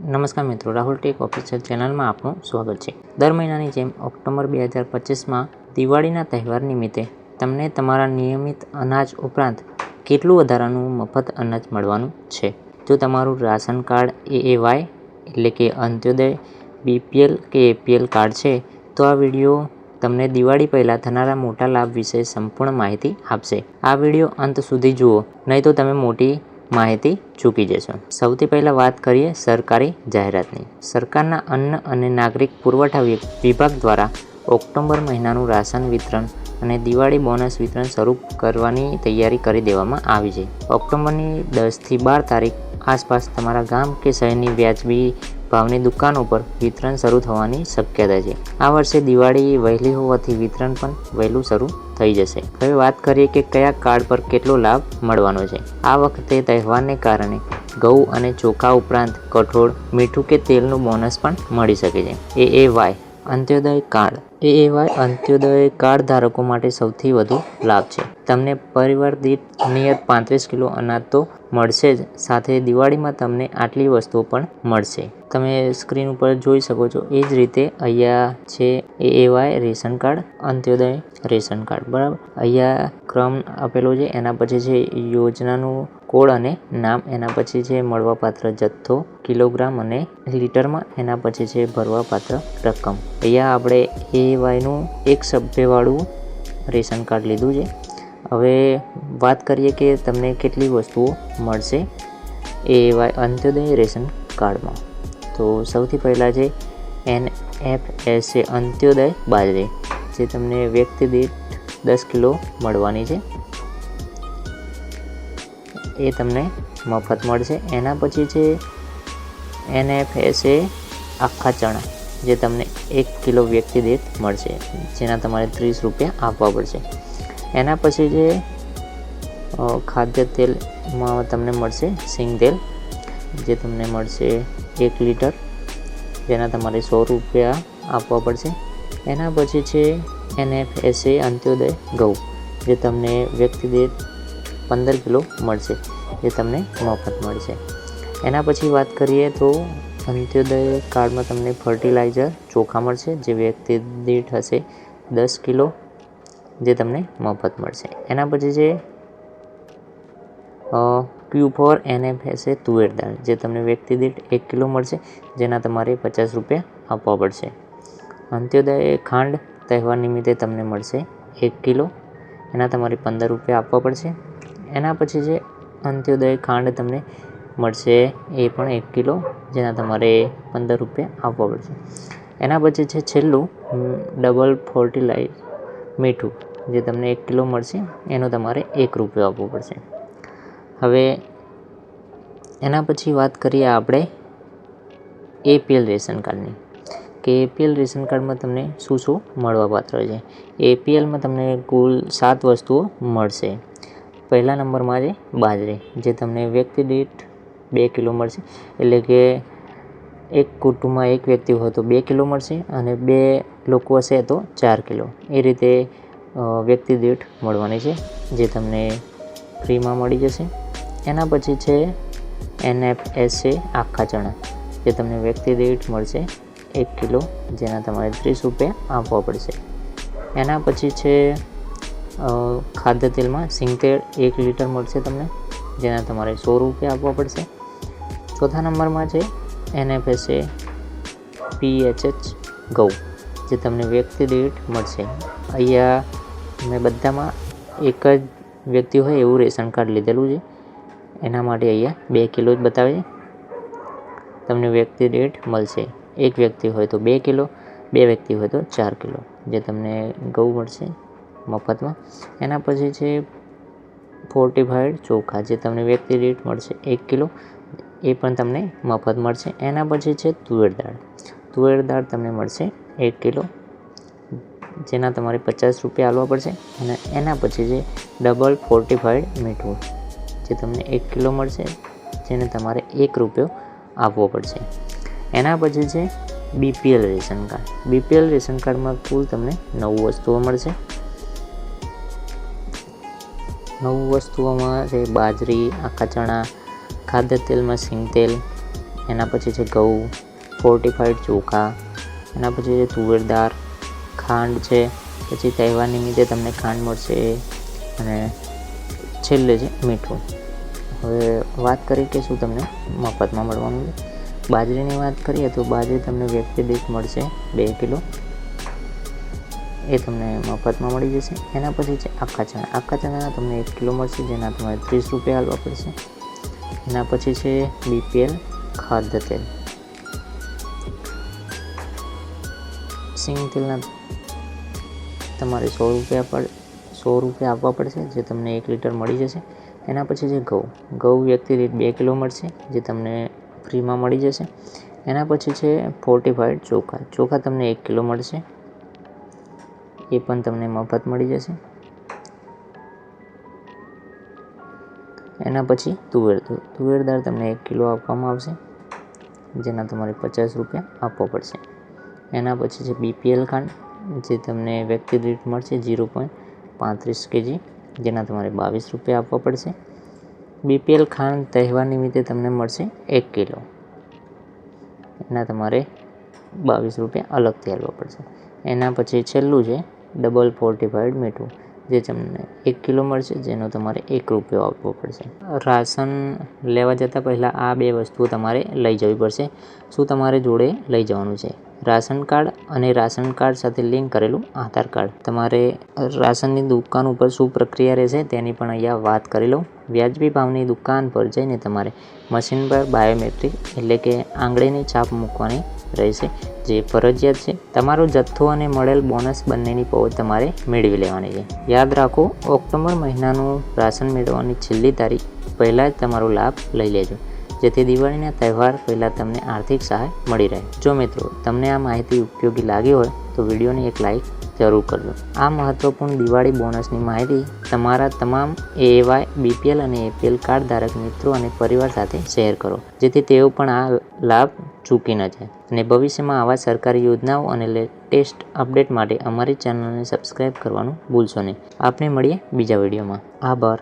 નમસ્કાર મિત્રો, Rahul tech official ચેનલમાં આપનું સ્વાગત છે। દર મહિનાની જેમ ઓક્ટોબર 2025માં દિવાળીના તહેવાર નિમિત્તે તમને તમારા નિયમિત અનાજ ઉપરાંત કેટલું વધારાનું મફત અનાજ મળવાનું છે। જો તમારું રાશન કાર્ડ AAY એટલે કે અંત્યોદય, BPL કે APL કાર્ડ છે તો આ વિડીયો તમને દિવાળી પહેલાં થનારા મોટા લાભ વિશે સંપૂર્ણ માહિતી આપશે। આ વિડીયો અંત સુધી જુઓ, નહીં તો તમે મોટી માહિતી ચૂકી જશો। સૌથી પહેલાં વાત કરીએ સરકારી જાહેરાતની। સરકારના અન્ન અને નાગરિક પુરવઠા વિભાગ દ્વારા ઓક્ટોબર મહિનાનું રાશન વિતરણ અને દિવાળી બોનસ વિતરણ શરૂ કરવાની તૈયારી કરી દેવામાં આવી છે। ઓક્ટોબરની 10 થી 12 તારીખ આસપાસ તમારા ગામ કે શહેરની વ્યાજબી ભાવની દુકાનો પર વિતરણ શરૂ થવાની શક્યતા છે। આ વર્ષે દિવાળી વહેલી હોવાથી વિતરણ પણ વહેલું શરૂ થઈ જશે। હવે વાત કરીએ કે કયા કાર્ડ પર કેટલો લાભ મળવાનો છે। આ વખતે તહેવારને કારણે ઘઉં અને ચોખા ઉપરાંત કઠોળ, મીઠું કે તેલનું બોનસ પણ મળી શકે છે। AAY અંત્યોદય કાર્ડ। AAY અંત્યોદય કાર્ડ ધારકો માટે સૌથી વધુ લાભ છે। તમને પરિવાર દીઠ નિયત 35 કિલો અનાજ તો મળશે જ, સાથે દિવાળીમાં તમને આટલી વસ્તુઓ પણ મળશે। તમે સ્ક્રીન ઉપર જોઈ શકો છો એ જ રીતે અહીંયા છે AAY રેશન કાર્ડ, અંત્યોદય રેશન કાર્ડ, બરાબર। અહીંયા ક્રમ આપેલો છે, એના પછી છે યોજનાનું કોડ અને નામ, એના પછી છે મળવાપાત્ર જથ્થો કિલોગ્રામ અને લીટરમાં, એના પછી છે ભરવાપાત્ર રકમ। અહીંયા આપણે AAYનું એક સભ્યવાળું રેશન કાર્ડ લીધું છે। હવે વાત કરીએ કે તમને કેટલી વસ્તુઓ મળશે AAY અંત્યોદય રેશન કાર્ડમાં। તો સૌથી પહેલાં છે NFSA અંત્યોદય બાજરી, જે તમને વ્યક્તિ દીઠ 10 કિલો મળવાની છે, એ તમને મફત મળશે। એના પછી છે NFSA આખા ચણા, જે તમને 1 કિલો વ્યક્તિ દીઠ મળશે, જેના તમારે 30 રૂપિયા આપવા પડશે। એના પછી છે ખાદ્ય તેલમાં તમને મળશે સિંગ તેલ, જે તમને મળશે 1 લીટર, જેના તમારે 100 રૂપિયા આપવા પડશે। એના પછી છે NFSA અંત્યોદય ઘઉં, જે તમને વ્યક્તિ દીઠ 15 કિલો મળશે, જે તમને મફત મળશે। એના પછી વાત કરીએ તો અંત્યોદય કાર્ડમાં તમને ફર્ટિલાઇઝર ચોખા મળશે, જે વ્યક્તિ દીઠ હશે 10 કિલો, જે તમને મફત મળશે। એના પછી છે Q4 NFSA તુવેર દાળ, જે તમને વ્યક્તિ દીઠ 1 કિલો મળશે, જેના તમારે 50 રૂપિયા આપવા પડશે। અંત્યોદય ખાંડ તહેવાર નિમિત્તે તમને મળશે 1 કિલો, એના તમારે 15 રૂપિયા આપવા પડશે। એના પછી છે અંત્યોદય ખાંડ તમને મળશે એ પણ 1 કિલો, જેના તમારે 15 રૂપિયા આપવા પડશે। એના પછી છે છેલ્લું ડબલ ફોર્ટિલાઇઝ મીઠું, જે તમને 1 કિલો મળશે, એનો તમારે 1 રૂપિયો આપવો પડશે। હવે એના પછી વાત કરીએ આપણે APL રેશન કાર્ડની, કે APL રેશન કાર્ડમાં તમને શું શું મળવાપાત્ર છે। APLમાં તમને કુલ 7 વસ્તુઓ મળશે। પહેલા નંબરમાં છે બાજરી, જે તમને વ્યક્તિ દીઠ 2 કિલો મળશે, એટલે કે એક કુટુંબમાં એક વ્યક્તિ હોય તો 2 કિલો મળશે, અને 2 લોકો હશે તો 4 કિલો, એ રીતે વ્યક્તિ દીઠ મળવાની છે, જે તમને ફ્રીમાં મળી જશે। એના પછી છે NFSA આખા ચણા, જે તમને વ્યક્તિ દીઠ મળશે 1 કિલો, જેના તમારે 30 રૂપિયા આપવા પડશે। એના પછી છે ખાદ્ય તેલમાં સિંગ તેલ 1 લીટર મળશે તમને, જેના તમારે 100 રૂપિયા આપવા પડશે। ચોથા નંબરમાં છે NFSA PHH ઘઉં, જે તમને વ્યક્તિ દીઠ મળશે। અહીંયા મેં બધામાં એક જ વ્યક્તિ હોય એવું રેશન કાર્ડ લીધેલું છે, એના માટે અહીંયા 2 કિલો જ બતાવે છે, તમને વ્યક્તિ દીઠ મળશે। એક વ્યક્તિ હોય તો 2 કિલો, 2 વ્યક્તિ હોય તો 4 કિલો, જે તમને ઘઉં મળશે મફતમાં। એના પછી છે ફોર્ટિફાઈડ ચોખા, જે તમને વ્યક્તિ દીઠ મળશે 1 કિલો, એ પણ તમને મફત મળશે। એના પછી છે તુવેર દાળ, તુવેર દાળ તમને મળશે 1 કિલો, જેના તમારે 50 રૂપિયા આપવા પડશે। અને એના પછી છે ડબલ ફોર્ટિફાઈડ મીઠું, જે તમને 1 કિલો મળશે, જેને તમારે 1 રૂપિયો આપવો પડશે। એના પછી છે BPL ration card. BPL ration કાર્ડમાં કુલ તમને 9 વસ્તુઓ મળશે। 9 વસ્તુઓમાં છે બાજરી, આખા ચણા, ખાદ્ય તેલમાં સિંગ તેલ, એના પછી છે ઘઉં, ફોર્ટિફાઈડ ચોખા, એના પછી છે તુવેર દાળ, ખાંડ છે, પછી તહેવાર નિમિત્તે તમને ખાંડ મળશે, અને છેલ્લે છે મીઠું. હવે વાત કરીએ કે શું તમને મફતમાં મળવાનું છે. બાજરીની વાત કરીએ તો બાજરી તમને વ્યક્તિ દીઠ મળશે 2 કિલો, એ તમને મફતમાં મળી જશે. એના પછી છે આખા ચણા. આખા ચણા તમને 1 કિલો મળશે, જેના તમારે 30 રૂપિયા આપવા પડશે. એના પછી છે BPL ખાદ્ય તેલ. સિંગ તેલના તમારે 100 રૂપિયા આપવા પડશે, જે તમને 1 લીટર મળી જશે. એના પછી છે ઘઉં વ્યક્તિ દીઠ 2 કિલો મળશે, જે તમને ફ્રીમાં મળી જશે. એના પછી છે ફોર્ટિફાઈડ ચોખા તમને 1 કિલો મળશે, એ પણ તમને મફત મળી જશે. એના પછી તુવેર દાળ તમને 1 કિલો આપવામાં આવશે, જેના તમારે 50 રૂપિયા આપવા પડશે. એના પછી છે BPL ખાંડ, જે તમને વ્યક્તિ દીઠ મળશે 0.35 kg, જેના તમારે 22 રૂપિયા આપવા પડશે. BPL ખાંડ તહેવાર નિમિત્તે તમને મળશે 1 કિલો, એના તમારે 22 રૂપિયા અલગથી આપવા પડશે. એના પછી છેલ્લું છે ડબલ ફોર્ટિફાઈડ મીઠું, જે તમને 1 કિલો મળશે, જેનો તમારે 1 રૂપિયો આપવો પડશે. રાશન લેવા જતાં પહેલાં આ 2 વસ્તુઓ તમારે લઈ જવી પડશે. શું તમારે જોડે લઈ જવાનું છે? રાશન કાર્ડ અને રાશન કાર્ડ સાથે લિંક કરેલું આધાર કાર્ડ. તમારે રાશનની દુકાન ઉપર શું પ્રક્રિયા રહેશે તેની પણ અહીંયા વાત કરી લઉં. વ્યાજબી ભાવની દુકાન પર જઈને તમારે મશીન પર બાયોમેટ્રિક એટલે કે આંગળીની છાપ મૂકવાની રહેશે, જે ફરજિયાત છે. તમારો જથ્થો અને મળેલ બોનસ બંનેની પહોંચ તમારે મેળવી લેવાની છે. યાદ રાખો, ઓક્ટોબર મહિનાનું રાશન મેળવવાની છેલ્લી તારીખ પહેલાં જ તમારો લાભ લઈ લેજો, જેથી દિવાળીના તહેવાર પહેલાં તમને આર્થિક સહાય મળી રહે. જો મિત્રો તમને આ માહિતી ઉપયોગી લાગી હોય તો વિડીયોને એક લાઇક જરૂર કરજો. આ મહત્વપૂર્ણ દિવાળી બોનસની માહિતી તમારા તમામ AAY, BPL અને APL કાર્ડ ધારક મિત્રો અને પરિવાર સાથે શેર કરો, જેથી તેઓ પણ આ લાભ ચૂકી ન જાય. અને ભવિષ્યમાં આવા સરકારી યોજનાઓ અને લેટેસ્ટ અપડેટ માટે અમારી ચેનલને સબસ્ક્રાઈબ કરવાનું ભૂલશો નહીં. આપણે મળીએ બીજા વિડીયોમાં. આભાર.